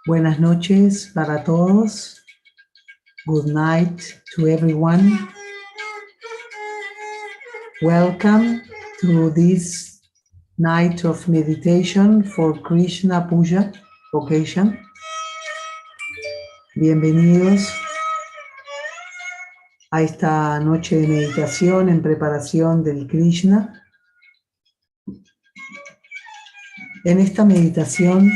Buenas noches para todos. Good night to everyone. Welcome to this night of meditation for Krishna Puja occasion. Bienvenidos a esta noche de meditación en preparación del Krishna. En esta meditación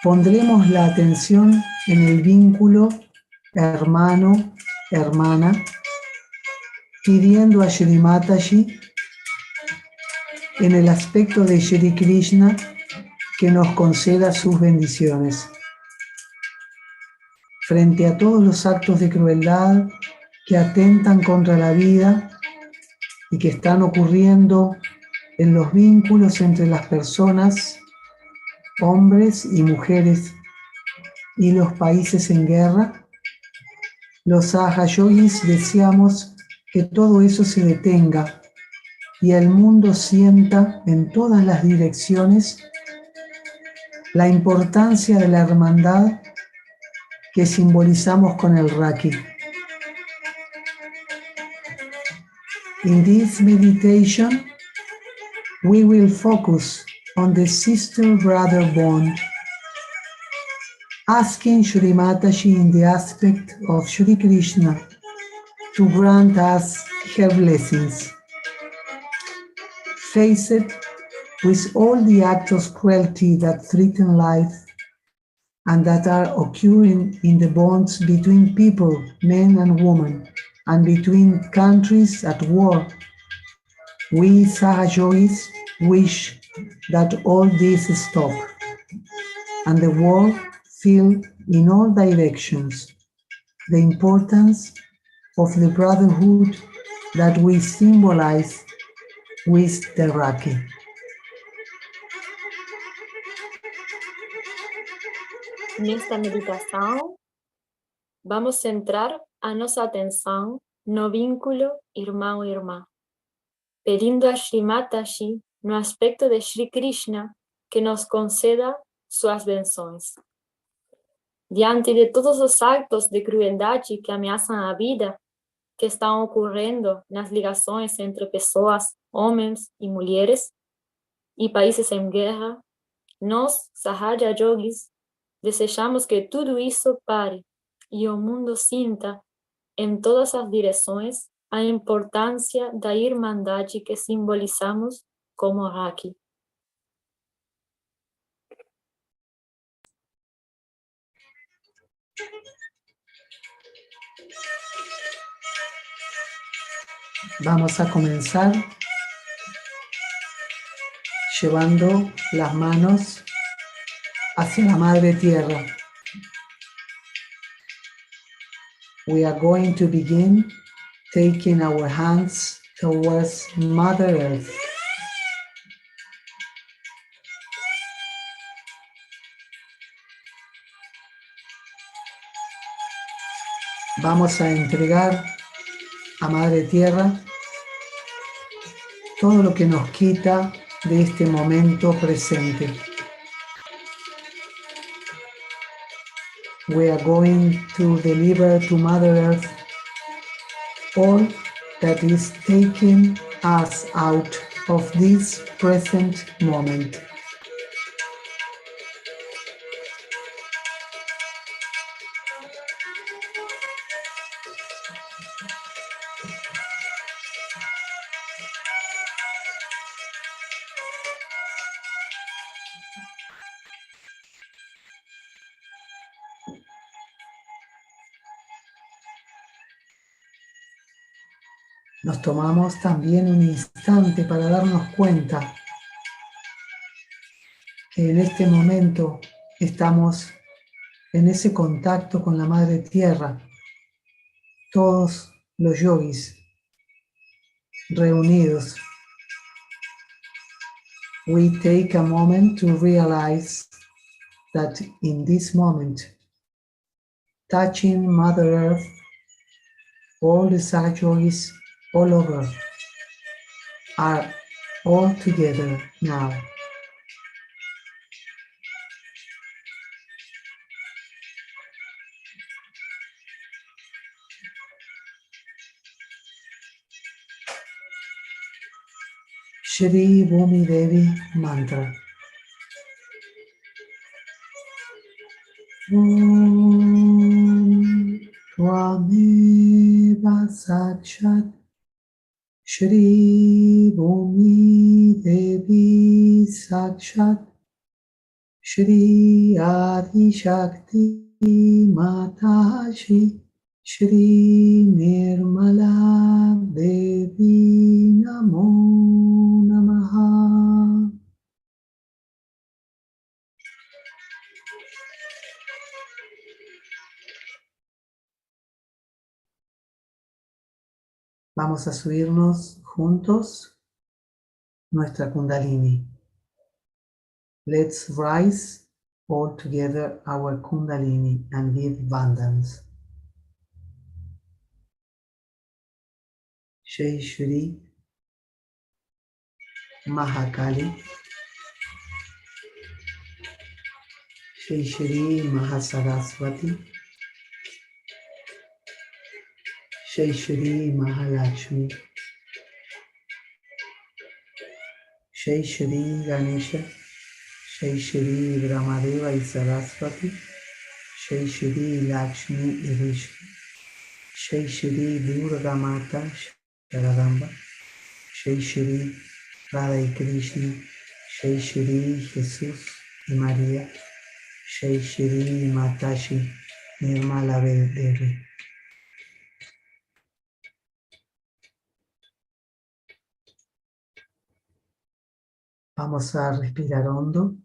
pondremos la atención en el vínculo hermano-hermana, pidiendo a Shri Mataji en el aspecto de Shri Krishna que nos conceda sus bendiciones. Frente a todos los actos de crueldad que atentan contra la vida y que están ocurriendo en los vínculos entre las personas, hombres y mujeres, y los países en guerra, los Sahaja Yogis deseamos que todo eso se detenga y el mundo sienta en todas las direcciones la importancia de la hermandad que simbolizamos con el Raki. In this meditation, we will focus on the sister-brother bond, asking Shri Mataji in the aspect of Shri Krishna to grant us her blessings. Faced with all the acts of cruelty that threaten life and that are occurring in the bonds between people, men and women, and between countries at war, we Sahajogis wish that all this stop and the world feel in all directions the importance of the brotherhood that we symbolize with the Raki. Nesta meditação, vamos centrar a nossa atenção no vínculo irmão e irmã, pedindo a Shri Mataji, no aspecto de Shri Krishna, que nos conceda suas bênçãos. Diante de todos os actos de crueldade que ameaçam a vida, que estão ocorrendo nas ligações entre pessoas, homens e mulheres, e países em guerra, nós, Sahaja Yogis, desejamos que tudo isso pare e o mundo sinta, em todas as direções, a importância da irmandade que simbolizamos como Raki. Vamos a comenzar llevando las manos hacia la Madre Tierra. We are going to begin taking our hands towards Mother Earth. Vamos a entregar a Madre Tierra todo lo que nos quita de este momento presente. We are going to deliver to Mother Earth all that is taking us out of this present moment. Nos tomamos también un instante para darnos cuenta que en este momento estamos en ese contacto con la Madre Tierra, todos los yogis reunidos. We take a moment to realize that in this moment, touching Mother Earth, all the Saj yogis all over are all together now. Shri Bhumi Devi Mantra. Om Tvameva Sakshat Shri Bhumi Devi Sakshat Shri Adi Shakti Mataji Shri Nirmala Devi Namo Namaha. Vamos a subirnos juntos nuestra Kundalini. Let's rise all together our Kundalini and give abundance. Jai Shri Mahakali, Jai Shri Mahasaraswati, Jai Shri Mahalakshmi, Jai Shri Ganesha, Jai Shri Brahmadeva y Saraswati, Jai Shri Lakshmi y Vishnu, Jai Shri Durga Mata Sharadamba, Jai Shri Radha y Krishna, Jai Shri Jesús y María, Jai Shri Mataji Nirmala Devi. Vamos a respirar hondo.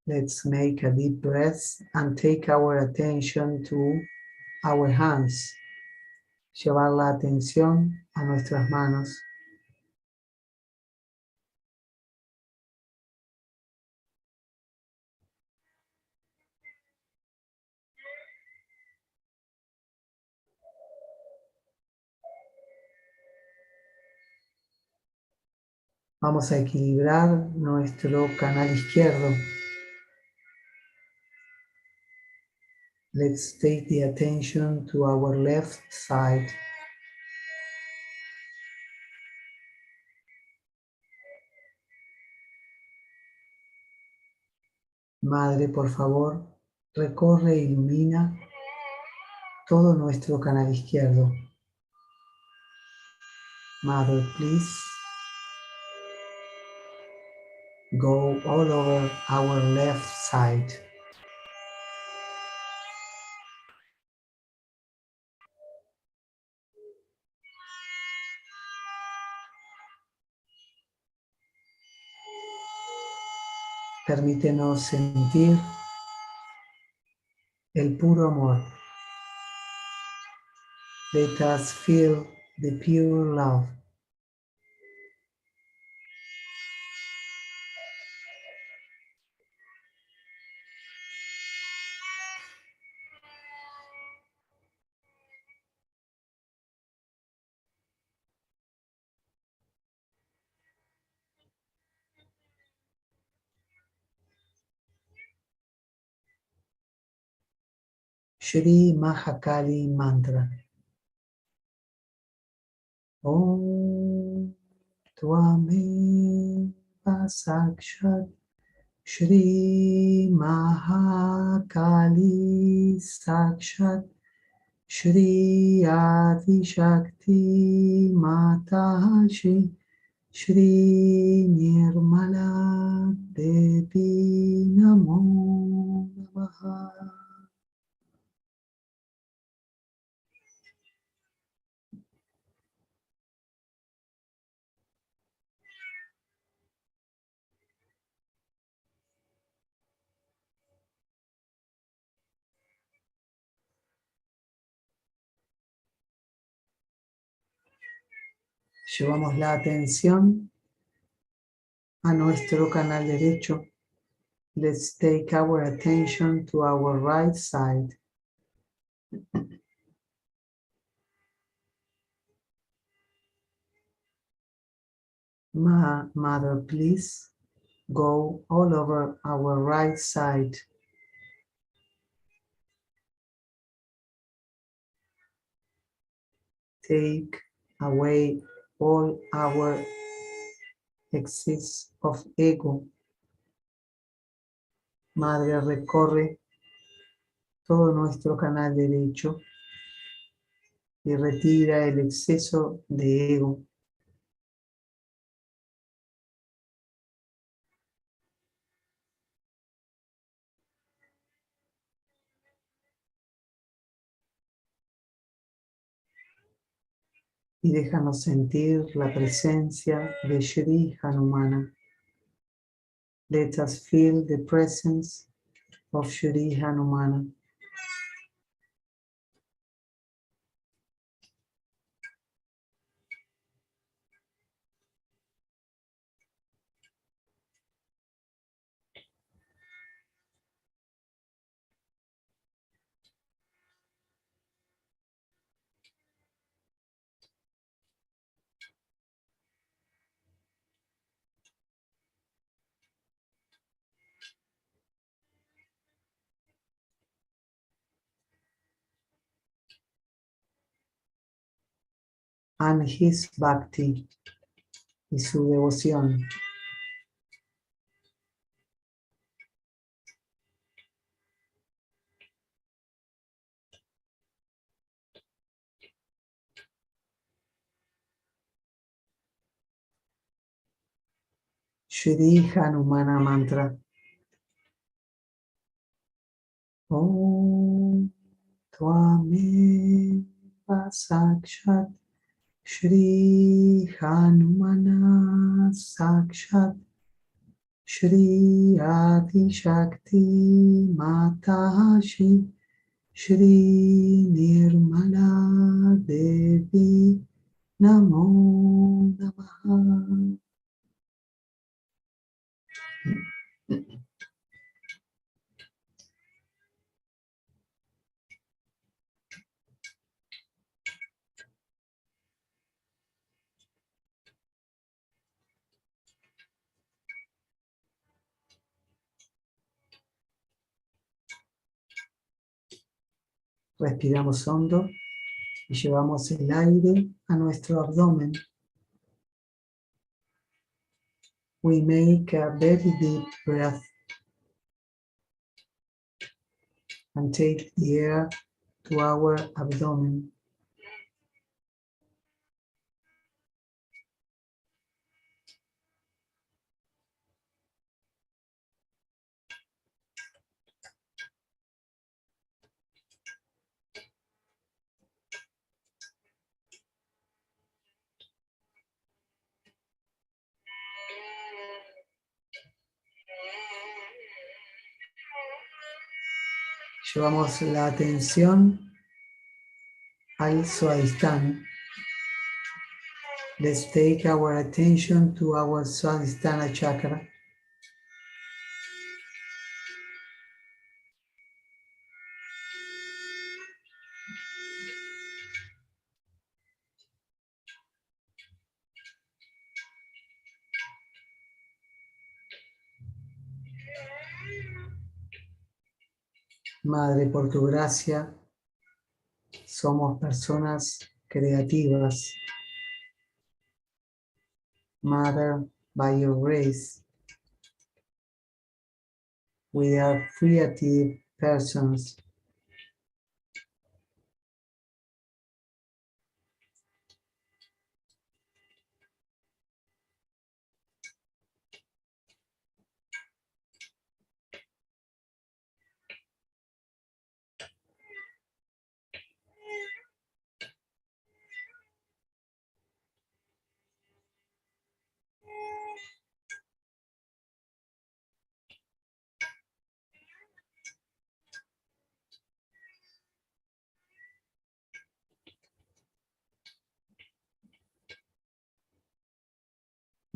Let's make a deep breath and take our attention to our hands. Llevar la atención a nuestras manos. Vamos a equilibrar nuestro canal izquierdo. Let's take the attention to our left side. Madre, por favor, recorre e ilumina todo nuestro canal izquierdo. Mother, please go all over our left side. Permítenos sentir el puro amor. Let us feel the pure love. Shri Mahakali Mantra. Om Tvameva Sakshat Shri Mahakali Sakshat Shri Adi Shakti Mataji Shri Nirmala Devi Namo Namaha. Llevamos la atención a nuestro canal derecho. Let's take our attention to our right side. Mother, please go all over our right side. Take away all our excess of ego. Madre, recorre todo nuestro canal derecho y retira el exceso de ego. y déjanos sentir la presencia de Shri Hanumana. Let us feel the presence of Shri Hanumana. And his bhakti, y su devoción. Shri Hanumana Mantra. Om Tvameva Sakshat Shri Hanumana Sakshat Shri Adi Shakti Matashi Shri Nirmala Devi Namo Namaha. Respiramos hondo y llevamos el aire a nuestro abdomen. We make a very deep breath and take the air to our abdomen. Llevamos la atención al Swadhisthana. Let's take our attention to our Swadhisthana chakra. Madre, por tu gracia, somos personas creativas. Mother, by your grace, we are creative persons.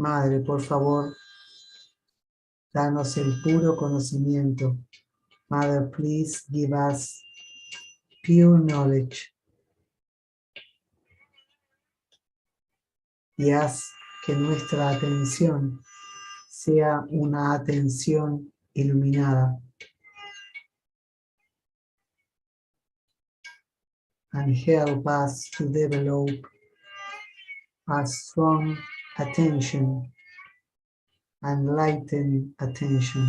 Madre, por favor, danos el puro conocimiento. Mother, please give us pure knowledge. Y haz que nuestra atención sea una atención iluminada. And help us to develop a strong attention, enlightened attention.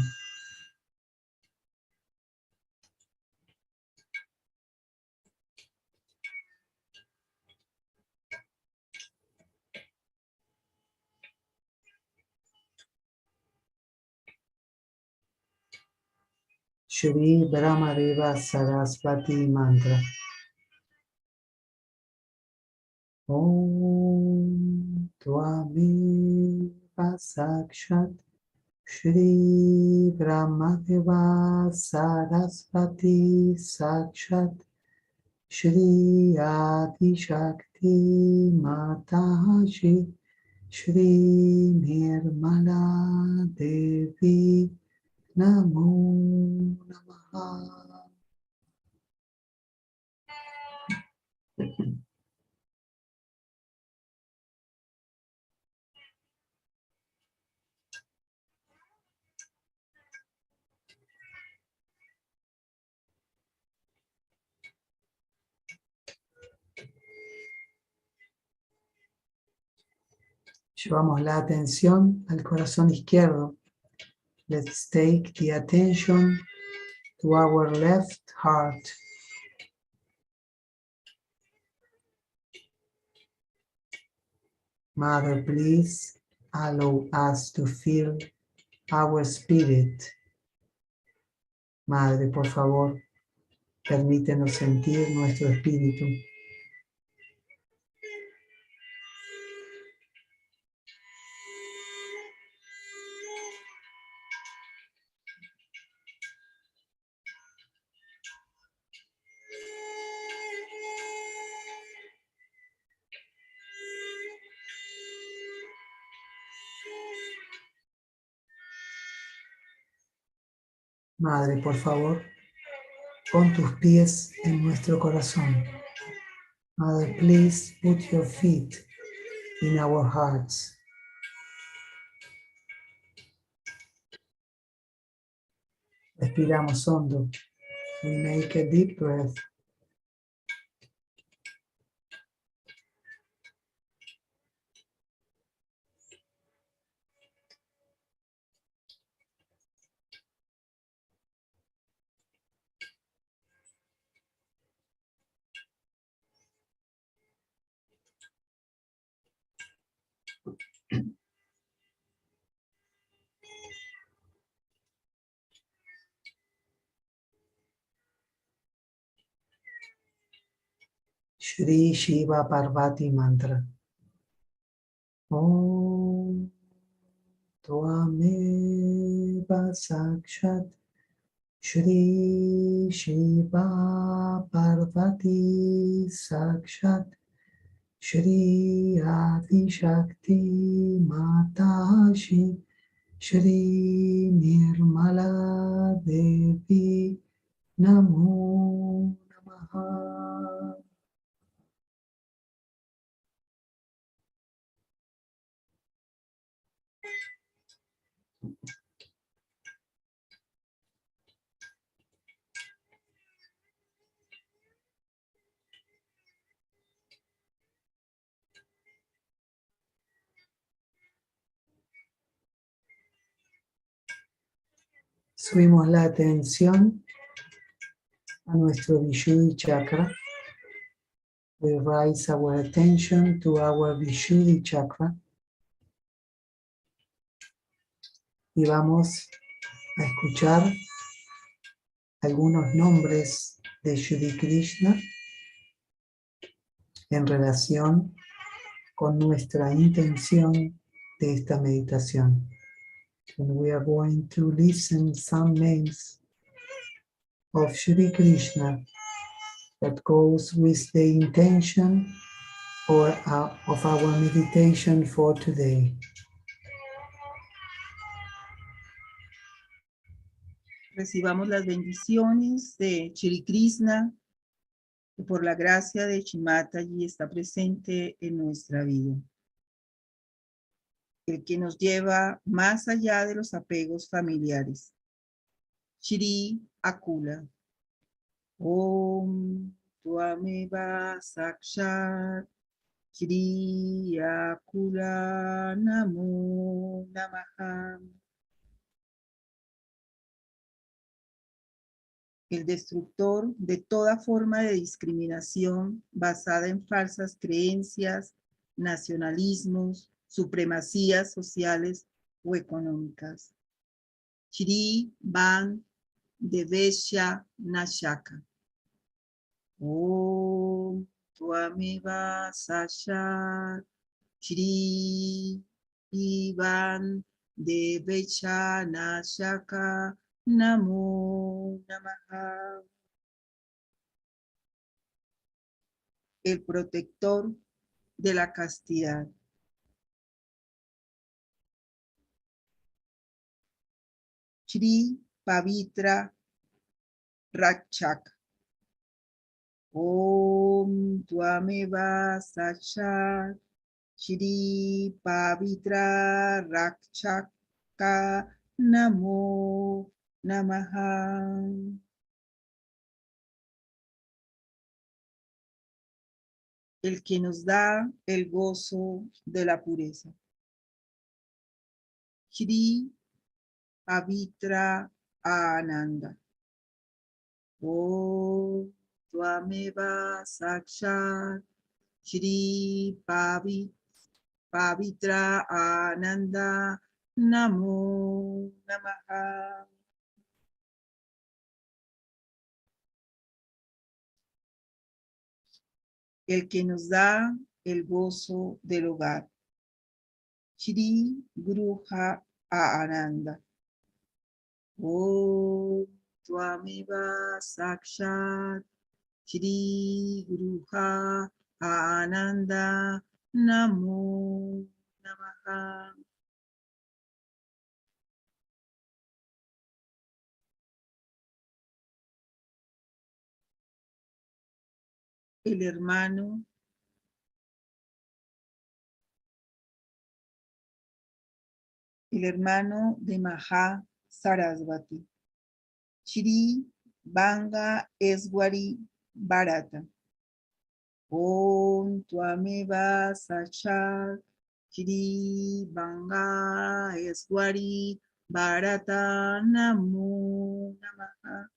Shri Brahmadeva Saraswati Mantra. Om Tvameva Sakshat Shri Brahmadeva Sarasvati Sakshat Shri Adi Shakti Mataji Shri Nirmala Devi Namo Namaha. Llevamos la atención al corazón izquierdo. Let's take the attention to our left heart. Mother, please allow us to feel our spirit. Madre, por favor, permítenos sentir nuestro espíritu. Madre, por favor, pon tus pies en nuestro corazón. Mother, please put your feet in our hearts. Respiramos hondo. We make a deep breath. Shri Shiva Parvati Mantra. Om Tvameva Sakshat Shri Shiva Parvati Sakshat Shri Adi Shakti Mataji Shri Nirmala Devi Namo Namaha. Subimos la atención a nuestro Vishuddhi chakra. We raise our attention to our Vishuddhi chakra. Y vamos a escuchar algunos nombres de Shri Krishna en relación con nuestra intención de esta meditación. And we are going to listen some names of Shri Krishna that goes with the intention of our meditation for today. Recibamos las bendiciones de Shri Krishna, que por la gracia de Shrimataji está presente en nuestra vida. El que nos lleva más allá de los apegos familiares. Shri Akula. Om Tvameva Sakshat Shri Akula Namo Namaha. El destructor de toda forma de discriminación basada en falsas creencias, nacionalismos, supremacías sociales o económicas. Shri Van Devesha Nashaka. Om Tvameva Sakshat Shri Ivan Devechana Shaka Namo Namaha. El protector de la castidad. Shri Pavitra Rakshak. Om Tvameva Sachat Shri Pavitra Rakshaka Namo Namaha. El que nos da el gozo de la pureza. Shri Pavitra Ananda. Om Tvameva Sakshat Shri Pavitra Ananda Namo Namaha. El que nos da el gozo del hogar. Shri Gruha Ananda. Om Tvameva Sakshat Shri Gruha Ananda Namo Namaha. El hermano de Maha Sarasvati. Shri Banga Eswari Bharata. Om Tvameva Sachat Shri Banga Eswari Bharata Namo Namaha.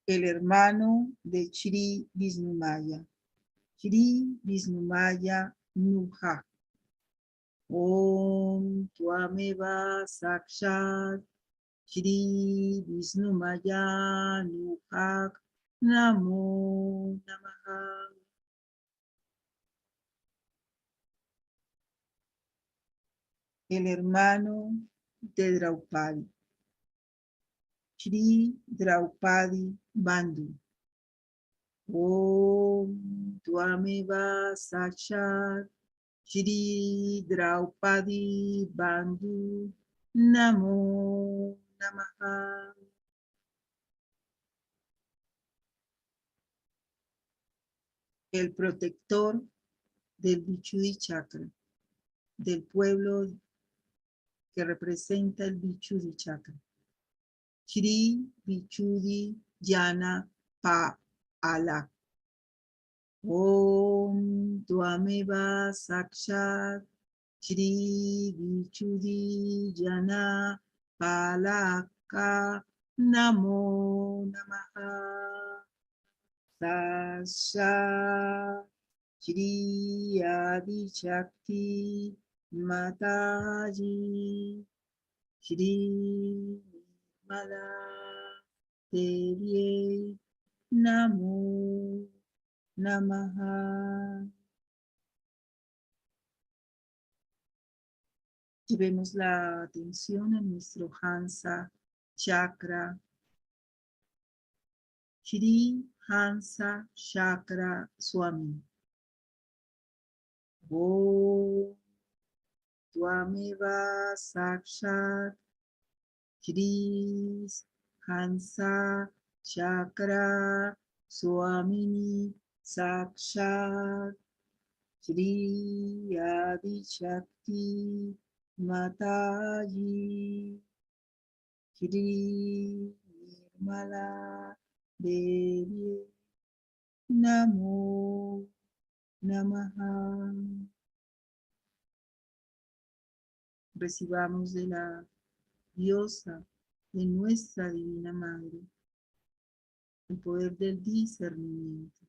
El hermano de Shri Visnumaya. Shri Visnumaya Nuha. Om Tvameva Sakshat Shri Visnumaya Nuhak Namo Namaha. El hermano de Draupadi. Shri Draupadi Bandhu. Om Tvameva Sakshat Shri Draupadi Bandhu Namo Namaha. El protector del Vichuddhi Chakra, del pueblo que representa el Vichuddhi Chakra. Shri Vichuddhi Jana Pa'ala. Om Tvameva Sakshat Shri Vichuddhi Jana Palaka Namo Namaha. Sasha Shri Adi Shakti Mataji Shri Mala Devi Namo Namaha. Llevemos la atención en nuestro Hansa Chakra. Shri Hansa Chakra Swami. Om Tvameva Sakshat Shri Hansa Chakra Swamini Sakshat Shri Adi Shakti Mataji Shri Nirmala Devi Namo Namaha. Recibamos de la diosa de nuestra Divina Madre el poder del discernimiento.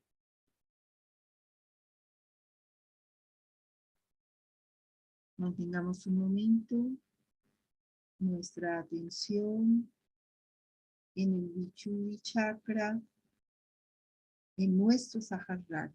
Mantengamos un momento nuestra atención en el Vichuddhi Chakra en nuestro Sahasrara.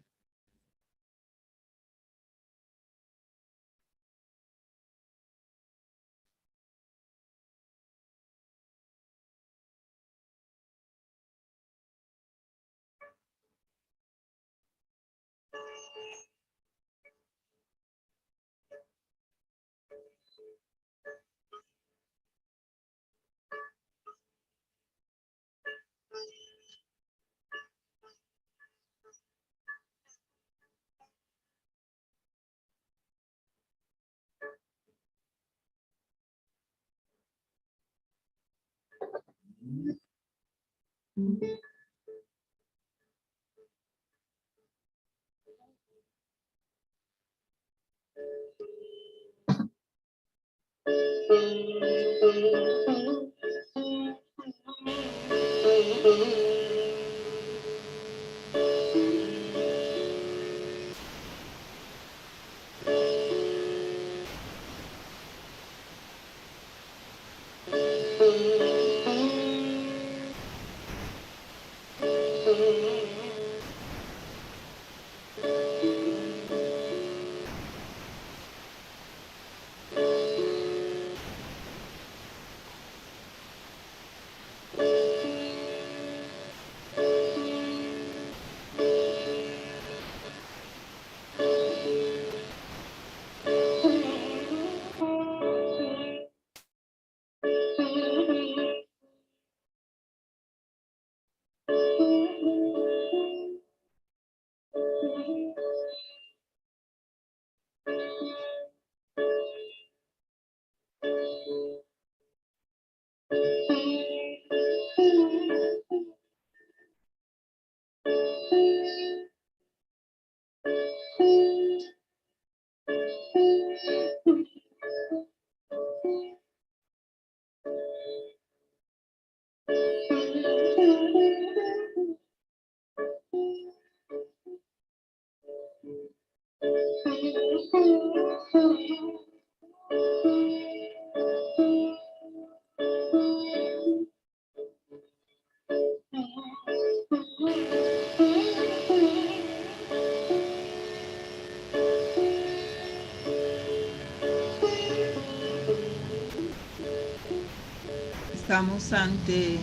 Estamos ante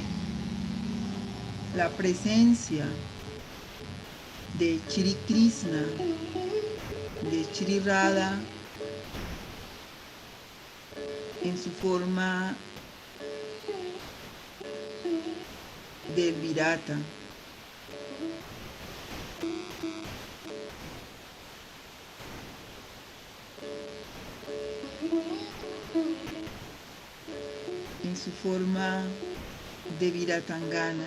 la presencia de Shri Krishna, de Shri Radha, en su forma del Virata. En su forma de Viratangana.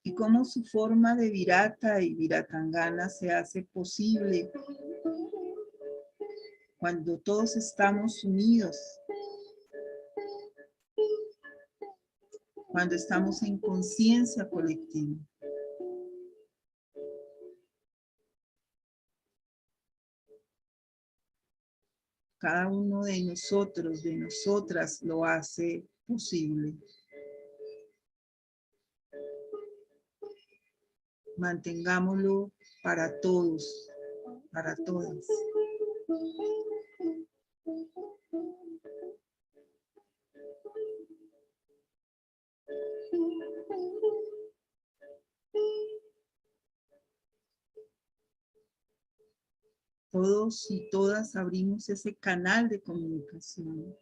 Y cómo su forma de Virata y Viratangana se hace posible cuando todos estamos unidos, cuando estamos en conciencia colectiva. Cada uno de nosotros, de nosotras, lo hace posible. Mantengámoslo para todos, para todas. Todos y todas abrimos ese canal de comunicación.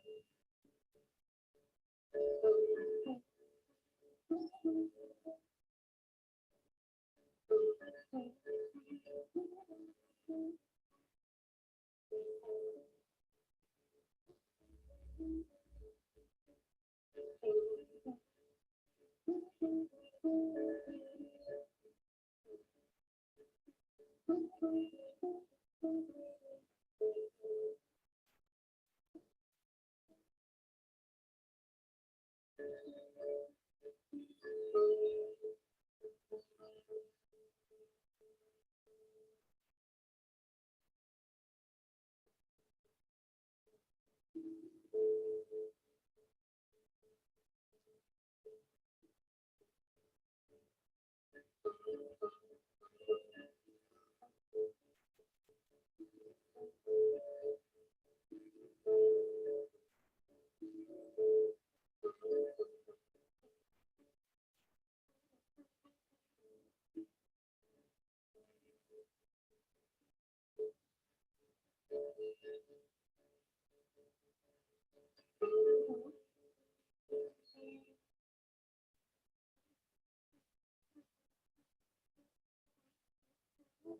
Shri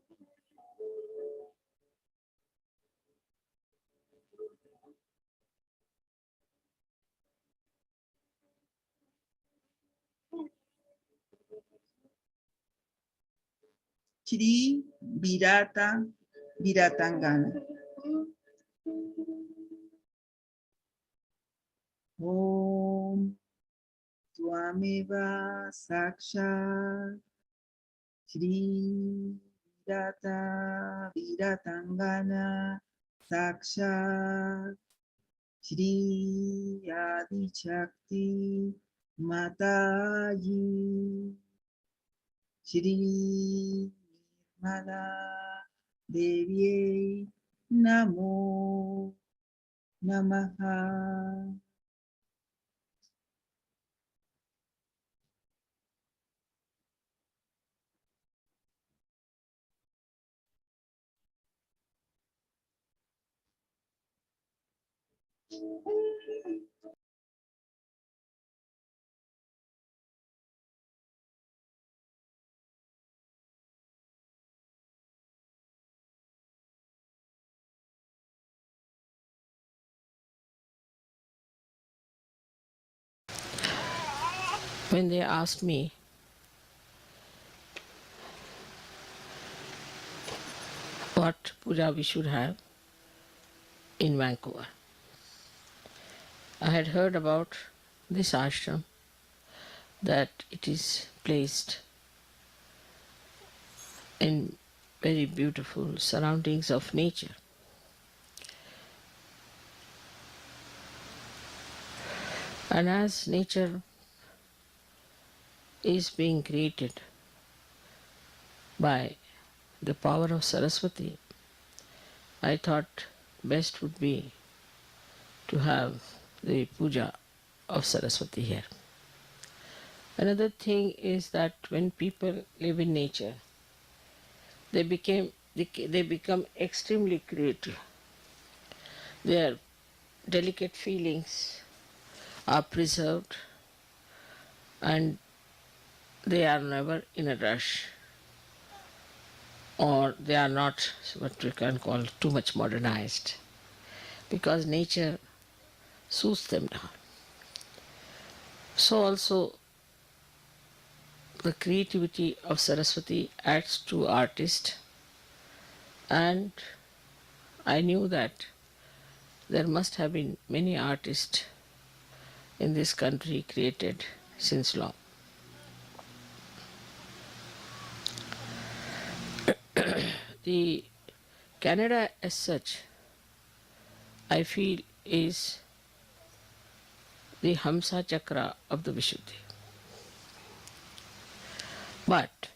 Viratangana. Om Swameva Saksha Shri Viratangana Saksha Shri Adi Shakti Mataji Shri Nirmala Devi Namo Namaha. When they asked me what puja we should have in Vancouver, I had heard about this ashram, that it is placed in very beautiful surroundings of nature. And as nature is being created by the power of Saraswati, I thought best would be to have the puja of Saraswati here. Another thing is that when people live in nature, they become extremely creative. Their delicate feelings are preserved and they are never in a rush, or they are not what we can call too much modernized, because nature soothes them down. So also the creativity of Saraswati adds to artist, and I knew that there must have been many artists in this country created since long. The Canada as such, I feel, is the Hamsa Chakra of the Vishuddhi. But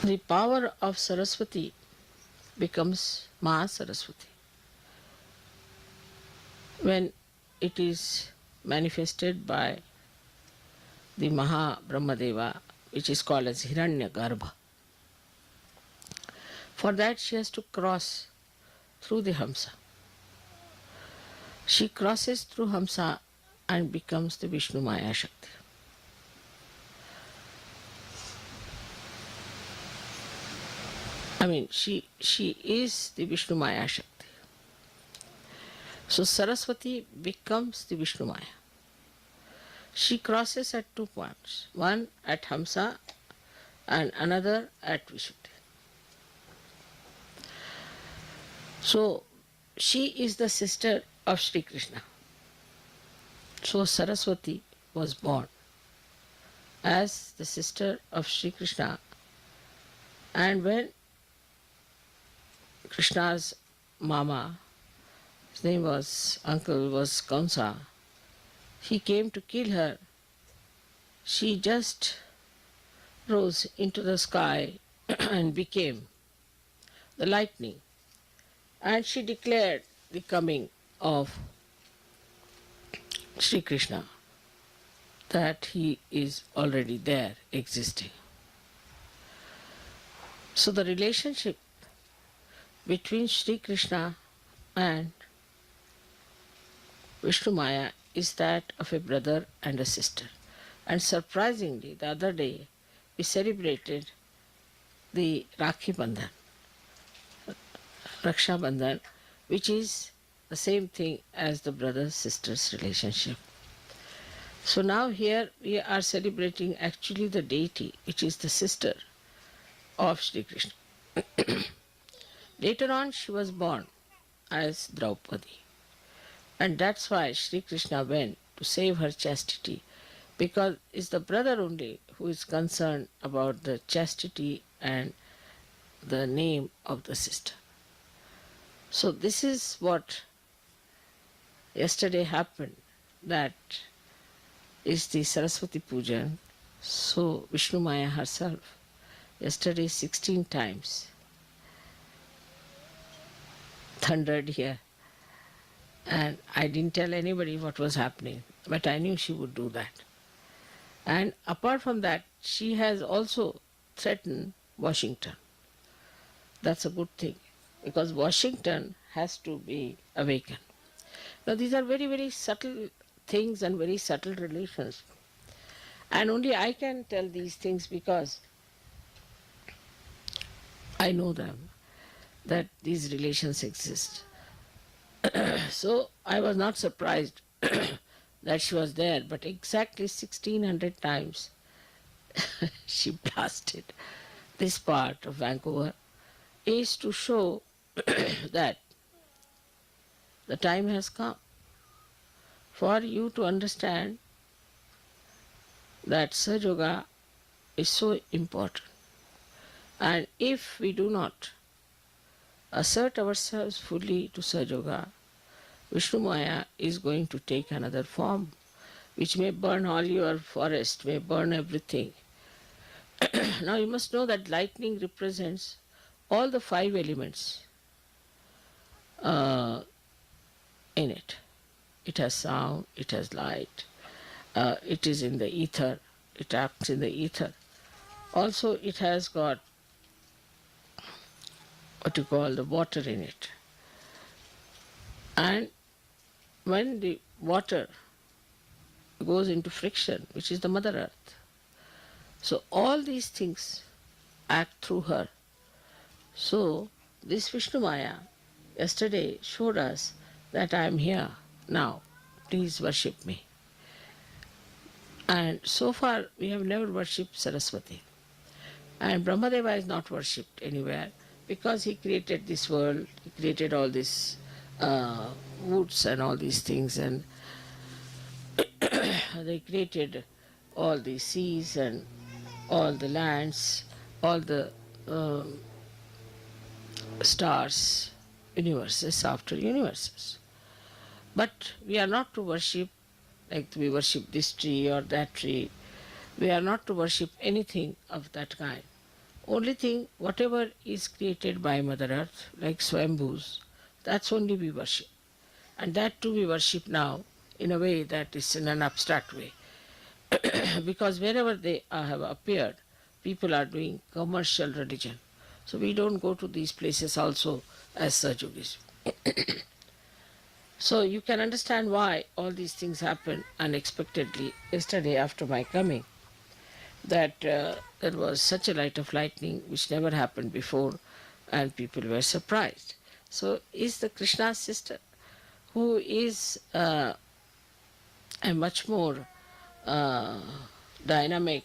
the power of Saraswati becomes Maha Saraswati when it is manifested by the Maha Brahmadeva, which is called as Hiranya Garbha. For that she has to cross through the Hamsa. She crosses through Hamsa and becomes the Vishnu Maya Shakti. I mean, she is the Vishnu Maya Shakti. So Saraswati becomes the Vishnu Maya. She crosses at 2 points, one at Hamsa and another at Vishuddhi. So she is the sister of Shri Krishna. So Saraswati was born as the sister of Shri Krishna, and when Krishna's mama, his name was, uncle was Kamsa, he came to kill her, she just rose into the sky and became the lightning, and she declared the coming of Shri Krishna, that he is already there existing. So the relationship between Shri Krishna and Vishnu Maya is that of a brother and a sister. And surprisingly, the other day we celebrated the Rakhi Bandhan, Raksha Bandhan, which is the same thing as the brother-sister's relationship. So now here we are celebrating actually the deity, which is the sister of Shri Krishna. Later on she was born as Draupadi. And that's why Shri Krishna went to save her chastity, because it's the brother only who is concerned about the chastity and the name of the sister. So this is what yesterday happened, that is the Saraswati Puja. So Vishnu Maya herself, yesterday 16 times thundered here. And I didn't tell anybody what was happening, but I knew she would do that. And apart from that, she has also threatened Washington. That's a good thing, because Washington has to be awakened. Now these are very, very subtle things and very subtle relations. And only I can tell these things because I know them, that these relations exist. So I was not surprised that she was there, but exactly 1600 times she blasted this part of Vancouver is to show that the time has come for you to understand that Sahaja Yoga is so important. And if we do not assert ourselves fully to Sahaja Yoga, Vishnu Maya is going to take another form, which may burn all your forest, may burn everything. Now you must know that lightning represents all the 5 elements in it. It has sound, it has light, it is in the ether, it acts in the ether. Also it has got what you call the water in it. And when the water goes into friction, which is the Mother Earth, so all these things act through her. So this Vishnu Maya yesterday showed us that I am here now, please worship me. And so far we have never worshipped Saraswati. And Brahmadeva is not worshipped anywhere because he created this world, he created all these woods and all these things, and they created all the seas and all the lands, all the stars, universes after universes. But we are not to worship like we worship this tree or that tree. We are not to worship anything of that kind. Only thing, whatever is created by Mother Earth, like Swambhus, that's only we worship. And that too we worship now in a way that is in an abstract way. Because wherever they have appeared, people are doing commercial religion. So we don't go to these places also as Sahaja. So you can understand why all these things happened unexpectedly yesterday after my coming. That there was such a light of lightning which never happened before, and people were surprised. So is the Krishna's sister, who is a much more dynamic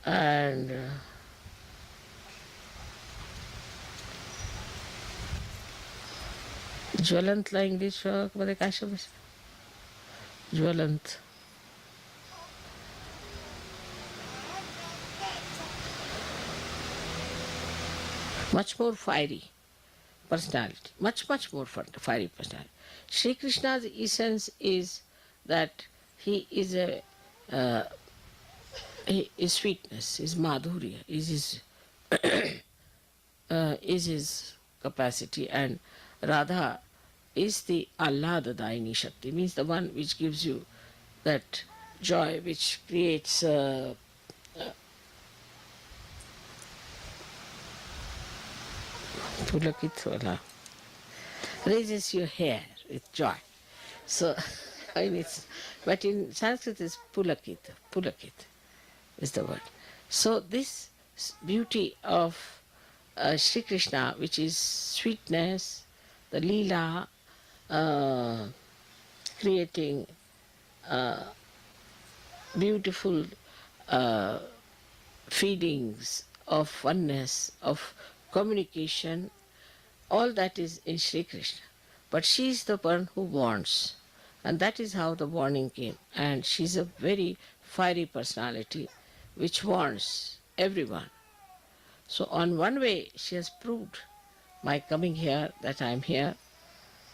and ज्वलंत ला English मध्ये काय शब्द ज्वलंत much more fiery personality, much more fiery personality. Shri Krishna's essence is that he is his sweetness, his madhurya, is his capacity, and Radha is the Ahladadayini Shakti, means the one which gives you that joy, which creates raises your hair with joy. So But in Sanskrit is pulakit. Pulakit is the word. So this beauty of Shri Krishna, which is sweetness, the Leela, uh, creating beautiful uh, feelings of oneness, of communication, all that is in Shri Krishna. But she is the one who warns. And that is how the warning came. And she's a very fiery personality which warns everyone. So, on one way, she has proved my coming here that I am here.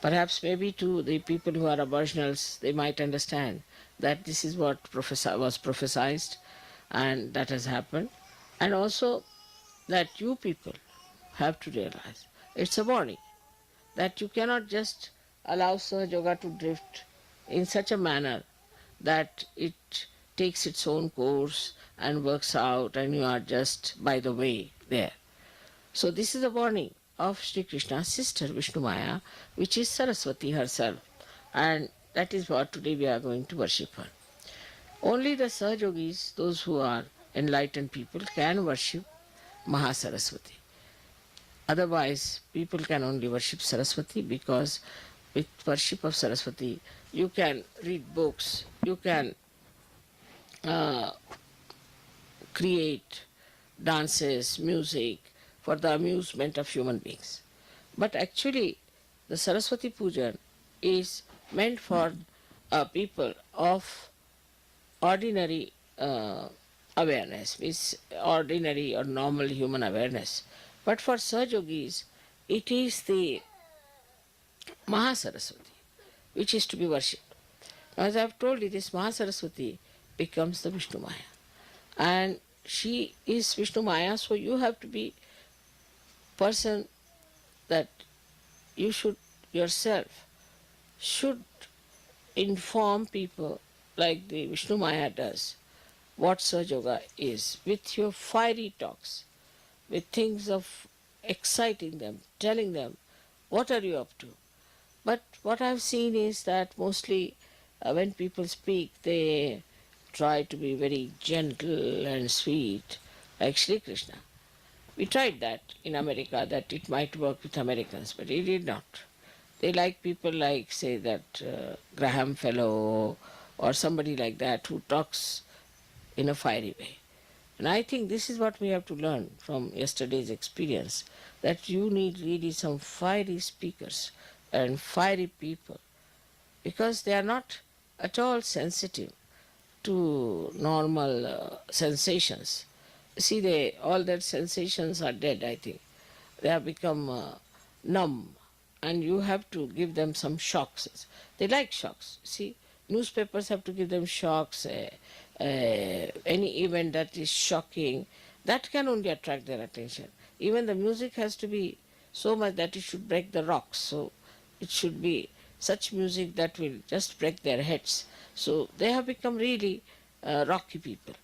Perhaps maybe to the people who are aboriginals, they might understand that this is what was prophesied and that has happened. And also that you people have to realize it's a warning that you cannot just allow Sahaja Yoga to drift in such a manner that it takes its own course and works out and you are just by the way there. So this is a warning of Sri Krishna's sister Vishnu Maya, which is Saraswati herself, and that is what today we are going to worship her. Only the Sahajogis, those who are enlightened people, can worship Mahasaraswati. Otherwise, people can only worship Saraswati, because with worship of Saraswati, you can read books, you can create dances, music for the amusement of human beings. But actually, the Saraswati Puja is meant for people of ordinary awareness, means ordinary or normal human awareness. But for Sahajogis, it is the Mahasaraswati which is to be worshipped. Now, as I have told you, this Mahasaraswati becomes the Vishnu Maya. And she is Vishnu Maya, so you have to be person that you should yourself should inform people like the Vishnu Maya does what Sahaja Yoga is, with your fiery talks, with things of exciting them, telling them what are you up to. But what I've seen is that mostly when people speak, they try to be very gentle and sweet, like Shri Krishna. We tried that in America, that it might work with Americans, but it did not. They like people like, say, that Graham Fellow or somebody like that who talks in a fiery way. And I think this is what we have to learn from yesterday's experience, that you need really some fiery speakers and fiery people, because they are not at all sensitive to normal sensations. See, all their sensations are dead, I think. They have become numb, and you have to give them some shocks. They like shocks. See, newspapers have to give them shocks. Any event that is shocking, that can only attract their attention. Even the music has to be so much that it should break the rocks. So it should be such music that will just break their heads. So they have become really rocky people.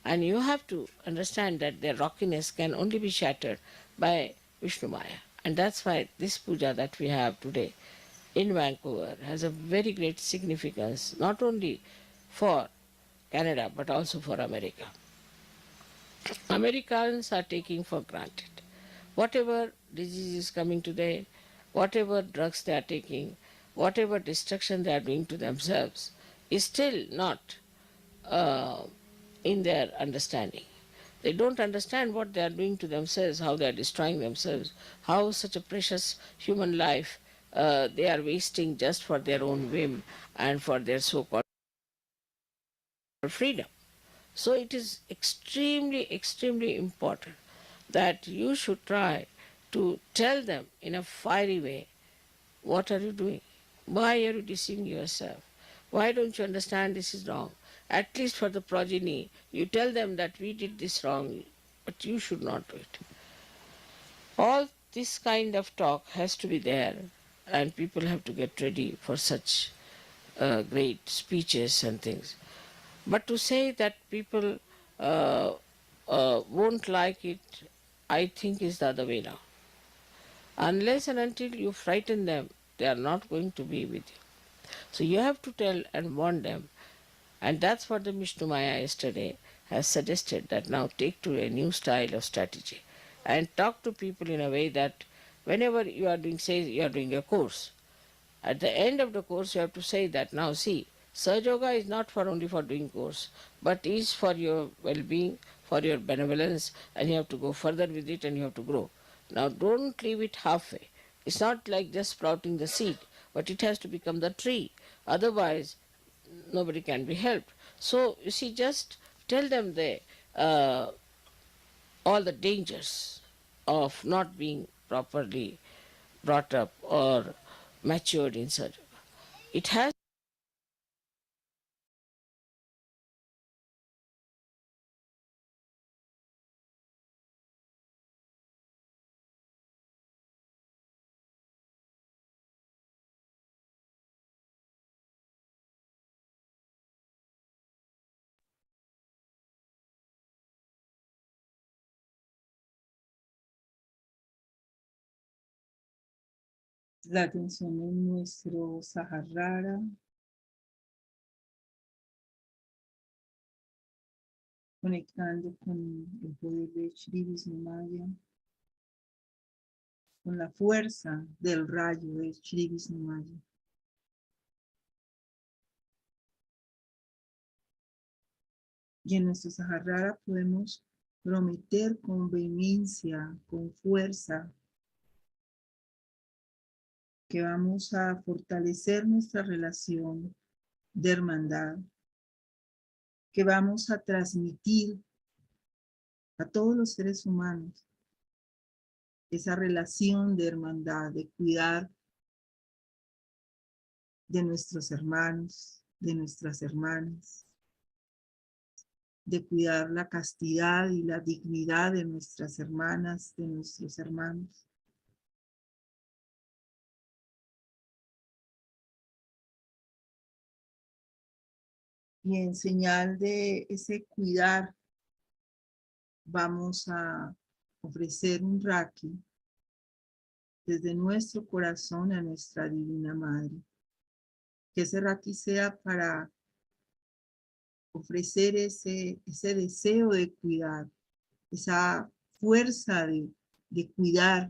And you have to understand that their rockiness can only be shattered by Vishnu Maya. And that's why this puja that we have today in Vancouver has a very great significance, not only for Canada but also for America. Americans are taking for granted whatever disease is coming today, whatever drugs they are taking, whatever destruction they are doing to themselves is still not in their understanding. They don't understand what they are doing to themselves, how they are destroying themselves, how such a precious human life they are wasting just for their own whim and for their so-called freedom. So it is extremely, extremely important that you should try to tell them in a fiery way, what are you doing? Why are you deceiving yourself? Why don't you understand this is wrong? At least for the progeny, you tell them that we did this wrong, but you should not do it. All this kind of talk has to be there, and people have to get ready for such great speeches and things. But to say that people won't like it, I think is the other way now. Unless and until you frighten them, they are not going to be with you. So you have to tell and warn them. And that's what the Vishnu Maya yesterday has suggested, that now take to a new style of strategy and talk to people in a way that whenever you are doing, say you are doing a course, at the end of the course you have to say that, now see, Sahaja Yoga is not for only for doing course, but is for your well-being, for your benevolence, and you have to go further with it and you have to grow. Now don't leave it halfway. It's not like just sprouting the seed, but it has to become the tree. Otherwise, nobody can be helped. So, you see, just tell them uh, all the dangers of not being properly brought up or matured in such. It has. La atención en nuestro Sahasrara, conectando con el poder de Shri Krishna Maya, con la fuerza del rayo de Shri Krishna Maya. Y en nuestro Sahasrara podemos prometer con vehemencia, con fuerza, que vamos a fortalecer nuestra relación de hermandad, que vamos a transmitir a todos los seres humanos esa relación de hermandad, de cuidar de nuestros hermanos, de nuestras hermanas, de cuidar la castidad y la dignidad de nuestras hermanas, de nuestros hermanos. Y en señal de ese cuidar, vamos a ofrecer un Raki desde nuestro corazón a nuestra Divina Madre. Que ese Raki sea para ofrecer ese deseo de cuidar, esa fuerza de cuidar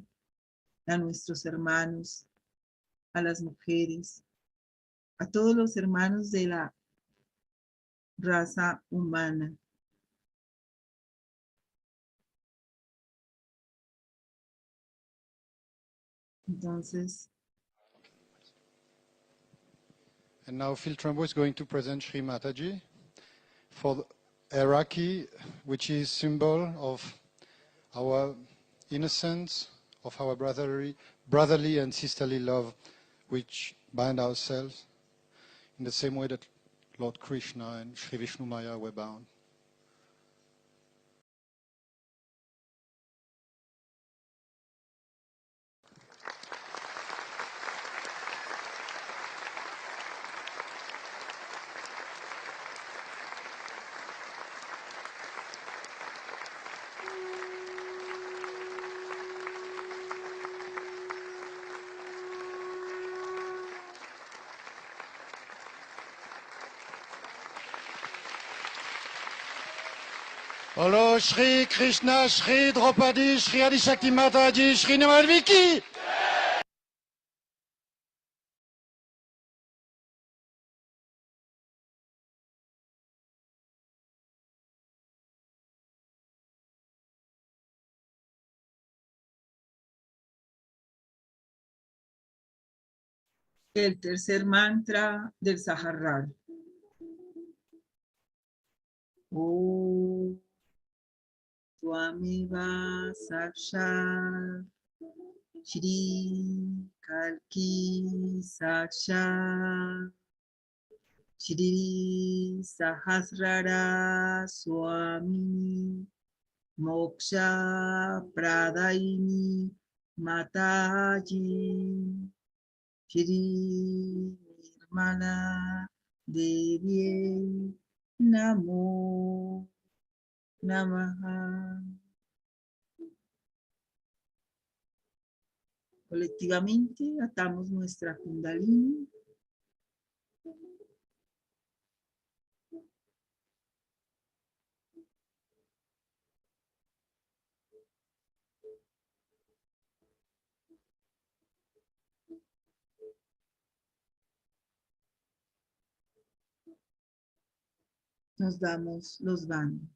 a nuestros hermanos, a las mujeres, a todos los hermanos de la raza humana. Entonces, and now Phil Trumbo is going to present Shri Mataji for a Raki, which is symbol of our innocence, of our brotherly and sisterly love, which bind ourselves in the same way that Lord Krishna and Shri Vishnu Maya were bound. Bolo Shri Krishna, Shri Draupadi, Shri Adishakti Mataji, Shri Namadviki. el tercer mantra del Sahasrara. Om Swamiva Sakshat Shri Kalki Sakshat Shri Sahasrara Swami Moksha Pradaini Mataji Shri Nirmala Devi Namo Namaha. Colectivamente atamos nuestra Kundalini nos damos los baños.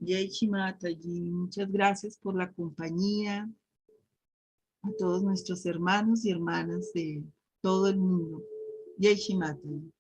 Jai Shri Mataji, muchas gracias por la compañía a todos nuestros hermanos y hermanas de todo el mundo. Jai Shri Mataji.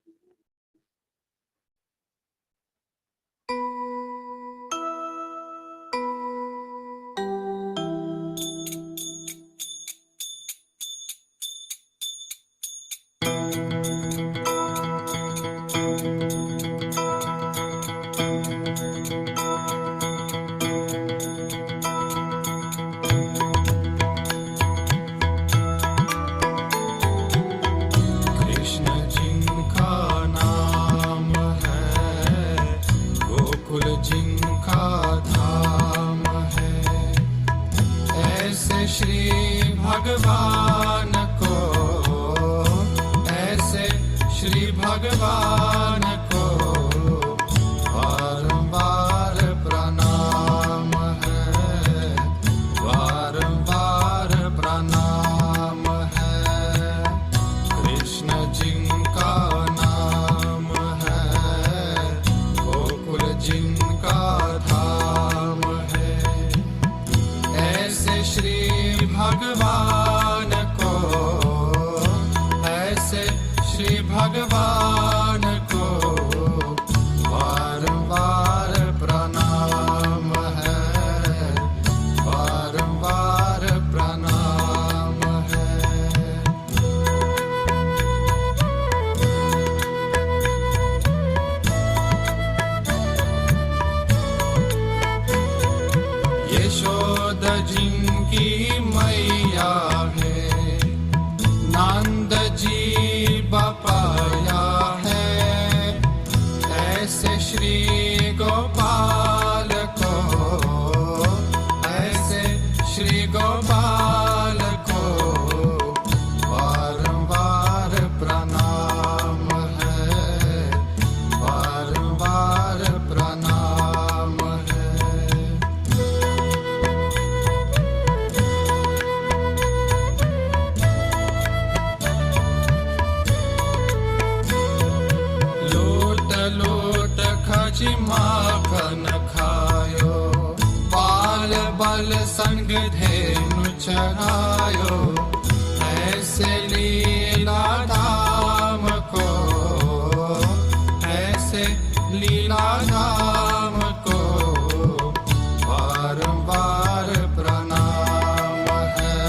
भगवान को बारंबार प्रणाम है, बारंबार प्रणाम है। कृष्ण जिनका नाम है, गोकुल जिनका धाम है, ऐसे श्री भगवान को, ऐसे श्री भगवान को बारंबार प्रणाम है, बारंबार प्रणाम है। यशोदा जिनकी मैया है, नंद जी बपाया है, ऐसे श्री गोपाल को, ऐसे श्री गोपाल को बारंबार प्रणाम है, बारंबार प्रणाम है। लोट खजी माखन खायो, बाल बल संग धेनु चरायो, ऐसे लीला धाम को, ऐसे लीला धाम को बारंबार प्रणाम है,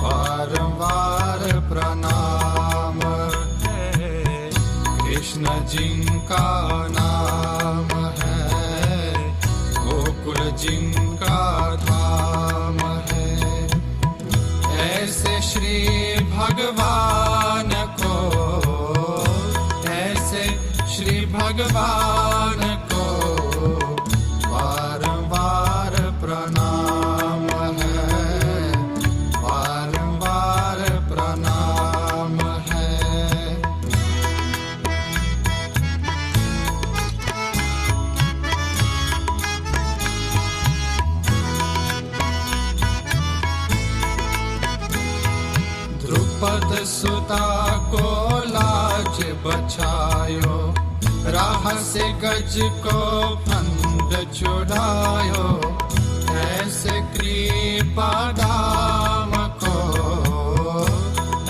बारंबार प्रणाम है। कृष्ण जिनका नाम है, गोकुल जिनका धाम है, ऐसे श्री भगवान को, ऐसे श्री भगवान को बारंबार प्रणाम है, बारंबार प्रणाम है। द्रुपद सुता को लाज बचायो, राह से गज को फंद छुड़ायो, ऐसे कृपा धाम को,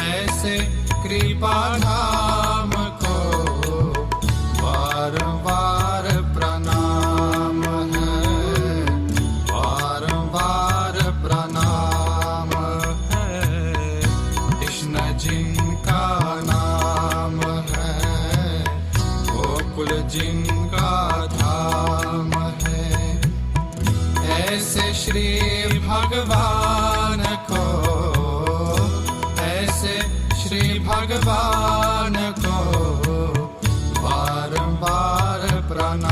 ऐसे कृपा धाम को बारंबार प्रणाम है, बारंबार प्रणाम है। कृष्ण जिनका नाम है, गोकुल जिनका धाम है, ऐसे श्री भगवान को, ऐसे श्री भगवान को बारंबार प्रणाम